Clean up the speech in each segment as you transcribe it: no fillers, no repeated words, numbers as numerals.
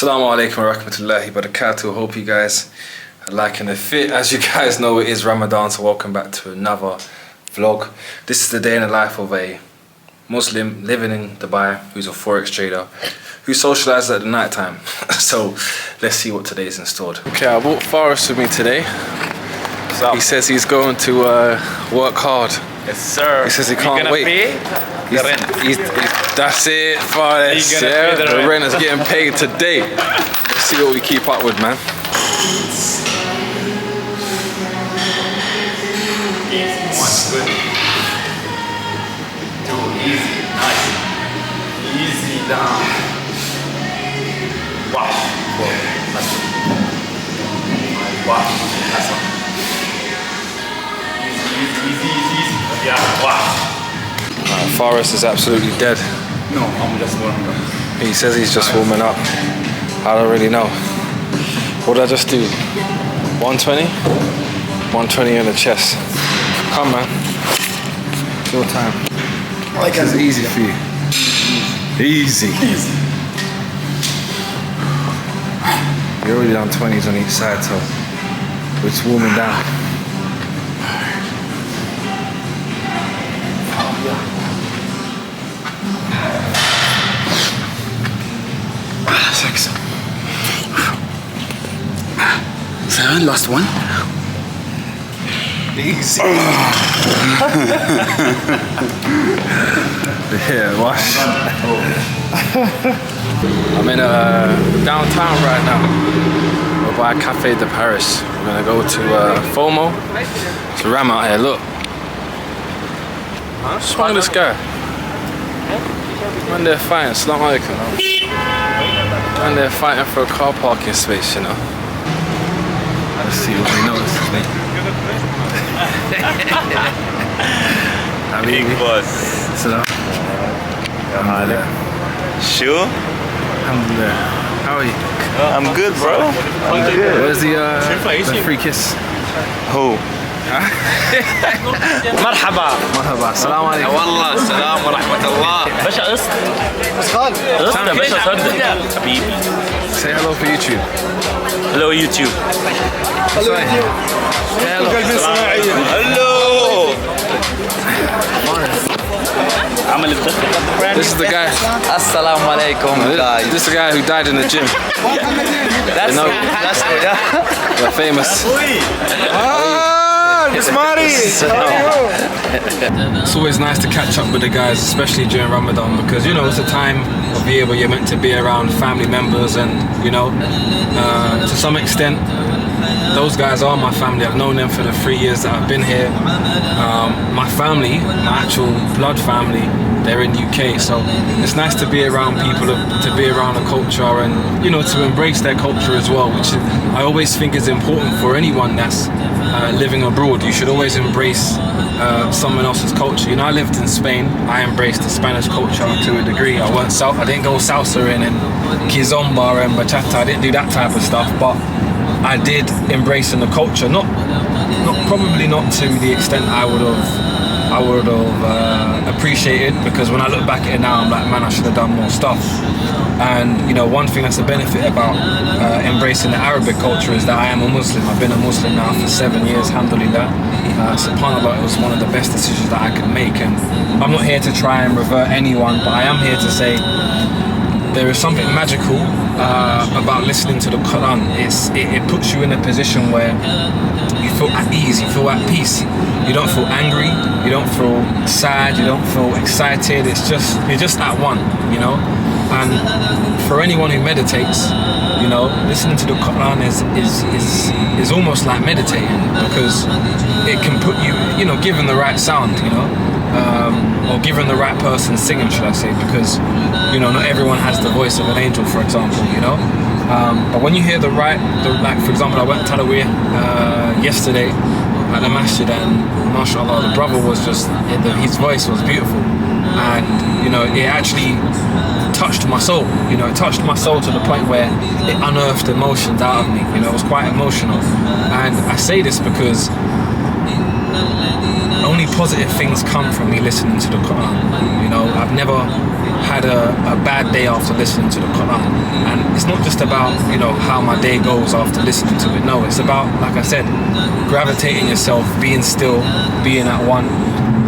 Assalamu alaikum wa rahmatullahi wa barakatuh. Hope you guys are liking the fit. As you guys know, it is Ramadan, so welcome back to another vlog. This is the day in the life of a Muslim living in Dubai who's a Forex trader who socializes at the night time. So let's see what today is in store. Okay, I brought Forrest with me today. He says he's going to work hard. Yes, sir. He says he can't wait. Pay the rent. That's it, Forrest. Yeah, the rent is getting paid today. Let's see what we keep up with, man. Good. Too easy. Nice. Easy down. Wow. Nice one. Wow. Nice one. Easy. Yeah. Wow. Forrest is absolutely dead. No, I'm just warming up. He says he's just warming up. I don't really know. What did I just do? 120? 120 in the chest. Come, man. It's your time. This is easy for you. Easy. You're already done 20s on each side, so we're just warming down. Seven, last one. Easy. Yeah, wash. I'm in downtown right now. We're by Cafe de Paris. We're gonna go to FOMO. It's Ram out here, look. What's wrong with this guy? Man, they're fighting, Assalamu alaikum. Man, they're fighting for a car parking space, you know. Let's see what he notices, mate. Big boss. Salam. Alhamdulillah. Sure? Alhamdulillah. How are you? I'm good, bro. I'm good. Where's the free kiss? Who? مرحبا مرحبا السلام عليكم. والله السلام ورحمة الله. باشا قسط يا باشا صدق حبيبي. Say hello for YouTube. Hello YouTube. Hello. Hello. عمل الدخل. This is the guy. Assalamu alaikum, guys. This is the guy who died in the gym. That's good, yeah. We're famous. It's always nice to catch up with the guys, especially during Ramadan, because you know it's a time of year where you're meant to be around family members, and you know, to some extent, those guys are my family. I've known them for the 3 years that I've been here. My family, my actual blood family, they're in UK, so it's nice to be around people, to be around a culture, and you know, to embrace their culture as well, which I always think is important for anyone that's living abroad. You should always embrace someone else's culture. You know, I lived in Spain. I embraced the Spanish culture to a degree. I didn't go salsa in and kizomba and bachata. I didn't do that type of stuff, but I did embrace in the culture. Probably not to the extent I would have appreciated, because when I look back at it now, I'm like, man, I should have done more stuff. And you know, one thing that's a benefit about embracing the Arabic culture is that I am a Muslim. I've been a Muslim now for 7 years, alhamdulillah. SubhanAllah, it was one of the best decisions that I could make, and I'm not here to try and revert anyone, but I am here to say there is something magical about listening to the Quran. It puts you in a position where you feel at ease, you feel at peace. You don't feel angry, you don't feel sad, you don't feel excited. You're just at one, you know. And for anyone who meditates, you know, listening to the Quran is almost like meditating, because it can put you, you know, given the right sound, you know, or given the right person singing, should I say, because, you know, not everyone has the voice of an angel, for example, you know. But when you hear like, for example, I went to Taraweeh yesterday at the masjid, and mashallah, the brother was just, his voice was beautiful, and you know, it actually touched my soul. You know, it touched my soul to the point where it unearthed emotions out of me. You know, it was quite emotional, and I say this because only positive things come from me listening to the Quran. You know, I've never had a bad day after listening to the Quran, and it's not just just about, you know, how my day goes after listening to it. No, it's about, like I said, gravitating yourself, being still, being at one,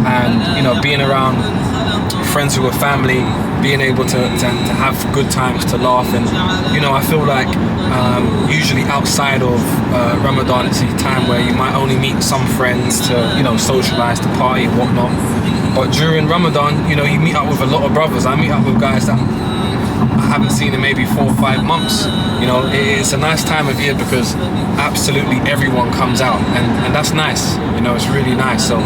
and, you know, being around friends who are family, being able to have good times, to laugh. And, you know, I feel like usually outside of Ramadan, it's a time where you might only meet some friends to, you know, socialize, to party and whatnot. But during Ramadan, you know, you meet up with a lot of brothers. I meet up with guys that I haven't seen in maybe 4 or 5 months. You know, it's a nice time of year because absolutely everyone comes out, and that's nice. You know, it's really nice. So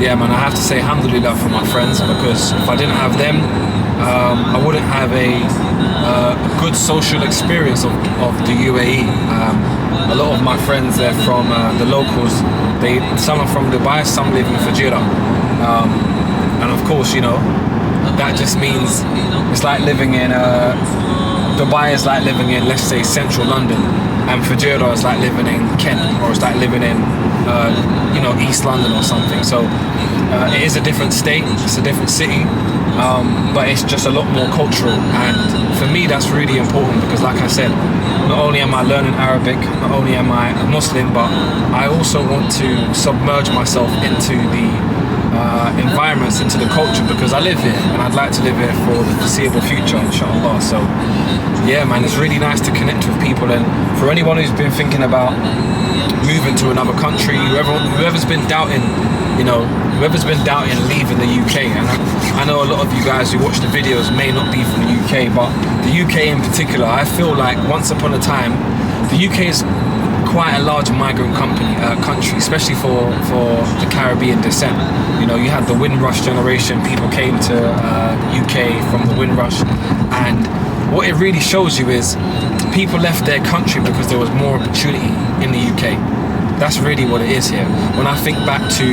yeah, man, I have to say alhamdulillah for my friends, because if I didn't have them, I wouldn't have a good social experience of the UAE. A lot of my friends, they're from the locals. Some are from Dubai, some live in Fujairah. And of course, you know, that just means it's like living in Dubai is like living in, let's say, central London, and Fujairah is like living in Kent, or it's like living in you know, East London or something. So it is a different state, it's a different city, but it's just a lot more cultural. And for me, that's really important, because like I said, not only am I learning Arabic, not only am I a Muslim, but I also want to submerge myself into the environments, into the culture, because I live here and I'd like to live here for the foreseeable future, inshallah. So yeah, man, it's really nice to connect with people. And for anyone who's been thinking about moving to another country, whoever's been doubting, you know, whoever's been doubting leaving the UK, and I know a lot of you guys who watch the videos may not be from the UK, but the UK in particular, I feel like once upon a time, the UK is quite a large migrant country, especially for the Caribbean descent. You know, you had the Windrush generation, people came to UK from the Windrush, and what it really shows you is people left their country because there was more opportunity in the UK. That's really what it is here. When I think back to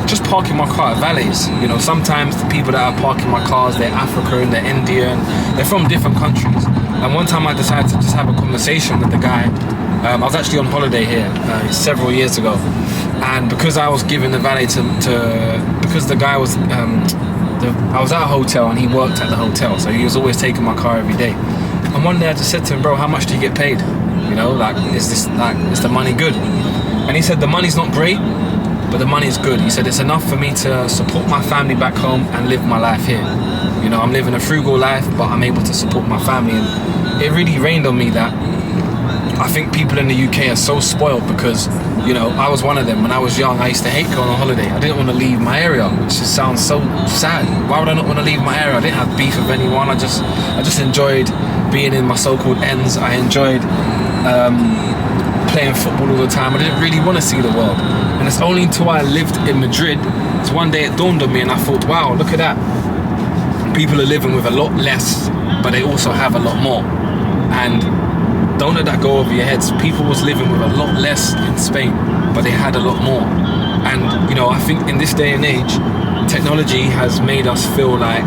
just parking my car at valets, you know, sometimes the people that are parking my cars, they're African, they're Indian, they're from different countries. And one time I decided to just have a conversation with the guy. I was actually on holiday here several years ago, and because I was given the valet because the guy was I was at a hotel and he worked at the hotel, so he was always taking my car every day. And one day I just said to him, bro, how much do you get paid? You know, like, is the money good? And he said, the money's not great, but the money is good. He said, it's enough for me to support my family back home and live my life here. You know, I'm living a frugal life, but I'm able to support my family. And it really rained on me that I think people in the UK are so spoiled, because, you know, I was one of them. When I was young, I used to hate going on holiday. I didn't want to leave my area, which just sounds so sad. Why would I not want to leave my area? I didn't have beef with anyone. I just enjoyed being in my so-called ends. I enjoyed playing football all the time. I didn't really want to see the world. And it's only until I lived in Madrid, it's one day it dawned on me, and I thought, wow, look at that. People are living with a lot less, but they also have a lot more. And don't let that go over your heads. People was living with a lot less in Spain, but they had a lot more. And, you know, I think in this day and age, technology has made us feel like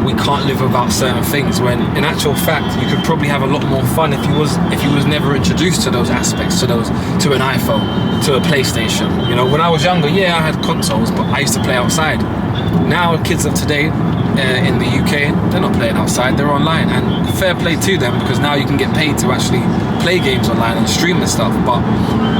we can't live without certain things, when in actual fact you could probably have a lot more fun if you was never introduced to those aspects, to an iPhone, to a PlayStation. You know, when I was younger, yeah, I had consoles, but I used to play outside. Now kids of today in the UK, they're not playing outside, they're online, and fair play to them, because now you can get paid to actually play games online and stream and stuff. But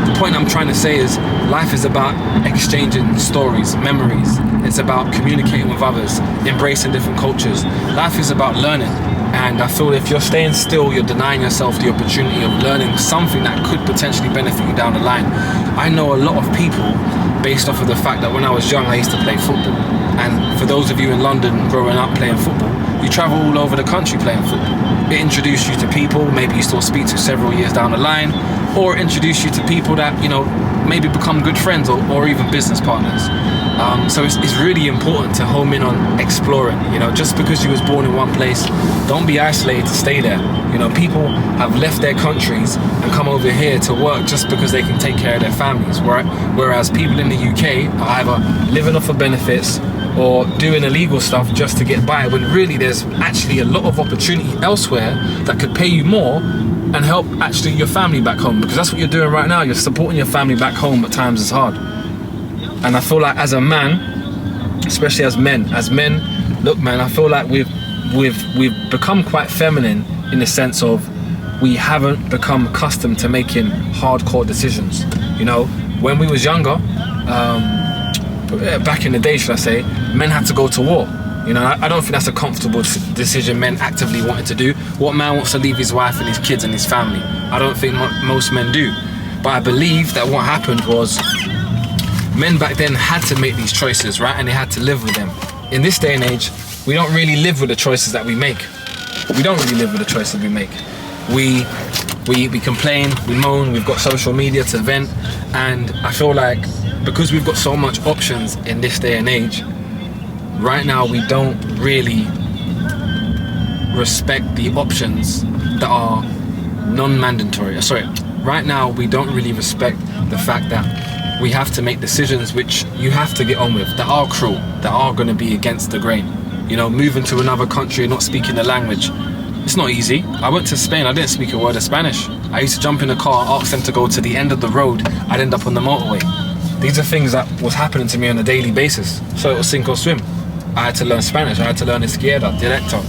the point I'm trying to say is, life is about exchanging stories, memories. It's about communicating with others, embracing different cultures. Life is about learning, and I feel if you're staying still, you're denying yourself the opportunity of learning something that could potentially benefit you down the line. I know a lot of people based off of the fact that when I was young, I used to play football. And for those of you in London growing up playing football, you travel all over the country playing football. It introduced you to people maybe you still speak to several years down the line, or introduce you to people that, you know, maybe become good friends or even business partners. So it's really important to home in on exploring. You know, just because you was born in one place, don't be isolated to stay there. You know, people have left their countries and come over here to work just because they can take care of their families, right? Whereas people in the UK are either living off of benefits or doing illegal stuff just to get by, when really there's actually a lot of opportunity elsewhere that could pay you more and help actually your family back home, because that's what you're doing right now. You're supporting your family back home at times it's hard. And I feel like as a man, especially as men, look man, I feel like we've become quite feminine in the sense of we haven't become accustomed to making hardcore decisions. You know, when we was younger, back in the day, should I say, men had to go to war. You know, I don't think that's a comfortable decision men actively wanted to do. What man wants to leave his wife and his kids and his family? I don't think most men do. But I believe that what happened was men back then had to make these choices, right? And they had to live with them. In this day and age, we don't really live with the choices that we make. We don't really live with the choices we make. We complain, we moan, we've got social media to vent, and I feel like because we've got so much options in this day and age, right now we don't really respect the options that are non-mandatory. Right now we don't really respect the fact that we have to make decisions which you have to get on with, that are cruel, that are going to be against the grain. You know, moving to another country, not speaking the language, it's not easy. I went to Spain, I didn't speak a word of Spanish. I used to jump in a car, ask them to go to the end of the road, I'd end up on the motorway. These are things that was happening to me on a daily basis. So it was sink or swim. I had to learn Spanish, I had to learn izquierda, directo,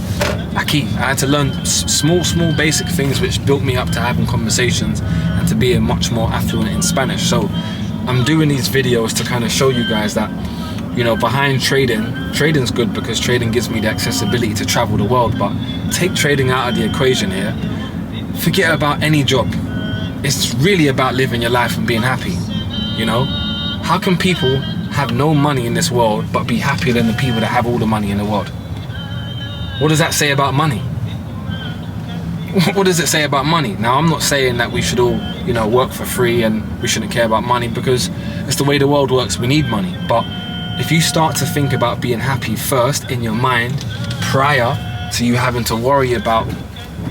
aquí. I had to learn small basic things which built me up to having conversations and to being much more affluent in Spanish. So I'm doing these videos to kind of show you guys that, you know, behind trading's good because trading gives me the accessibility to travel the world, but take trading out of the equation here. Forget about any job. It's really about living your life and being happy, you know? How can people have no money in this world but be happier than the people that have all the money in the world? What does that say about money? What does it say about money? Now, I'm not saying that we should all, you know, work for free and we shouldn't care about money, because it's the way the world works. We need money. But if you start to think about being happy first in your mind prior to you having to worry about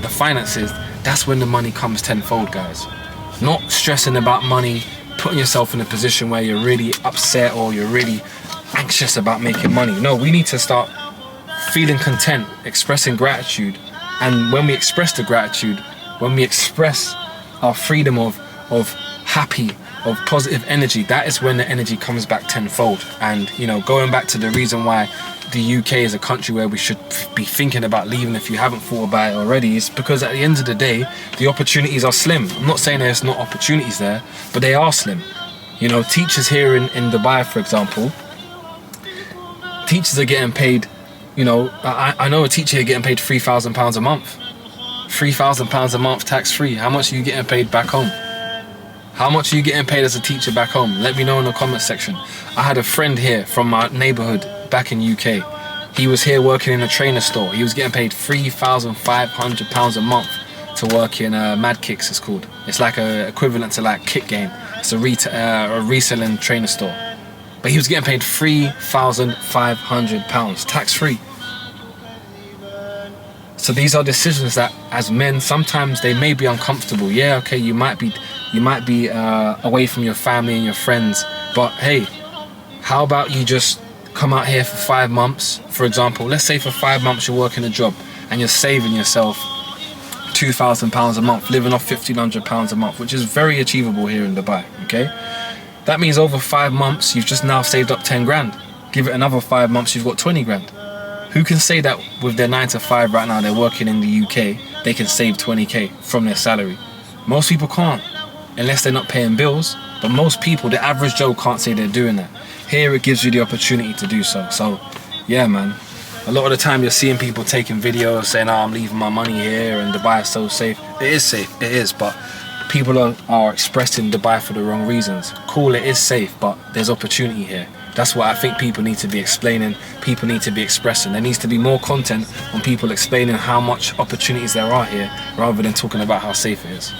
the finances, that's when the money comes tenfold, guys. Not stressing about money, putting yourself in a position where you're really upset or you're really anxious about making money. No, we need to start feeling content, expressing gratitude. And when we express the gratitude, when we express our freedom of happy, of positive energy, that is when the energy comes back tenfold. And, you know, going back to the reason why the UK is a country where we should be thinking about leaving if you haven't thought about it already, is because at the end of the day, the opportunities are slim. I'm not saying there's not opportunities there, but they are slim. You know, teachers here in Dubai, for example, teachers are getting paid, you know, I know a teacher here getting paid £3,000 a month. £3,000 a month tax-free. How much are you getting paid back home? How much are you getting paid as a teacher back home? Let me know in the comment section. I had a friend here from my neighborhood back in UK. He was here working in a trainer store. He was getting paid £3,500 a month to work in Mad Kicks, it's called. It's like a equivalent to like Kick Game. It's a reselling trainer store. But he was getting paid £3,500 tax-free. So these are decisions that, as men, sometimes they may be uncomfortable. Yeah, okay, you might be away from your family and your friends, but hey, how about you just come out here for 5 months, for example. Let's say for 5 months you're working a job and you're saving yourself £2,000 a month, living off £1,500 a month, which is very achievable here in Dubai, okay? That means over 5 months you've just now saved up 10 grand. Give it another 5 months, you've got 20 grand. Who can say that with their 9 to 5 right now, they're working in the UK, they can save 20k from their salary? Most people can't, unless they're not paying bills. But most people, the average Joe, can't say they're doing that. Here it gives you the opportunity to do so. So yeah, man, a lot of the time you're seeing people taking videos saying, oh, I'm leaving my money here and Dubai is so safe. It is safe, it is, but people are expressing Dubai for the wrong reasons. Cool, it is safe, but there's opportunity here. That's what I think people need to be explaining, people need to be expressing. There needs to be more content on people explaining how much opportunities there are here, rather than talking about how safe it is.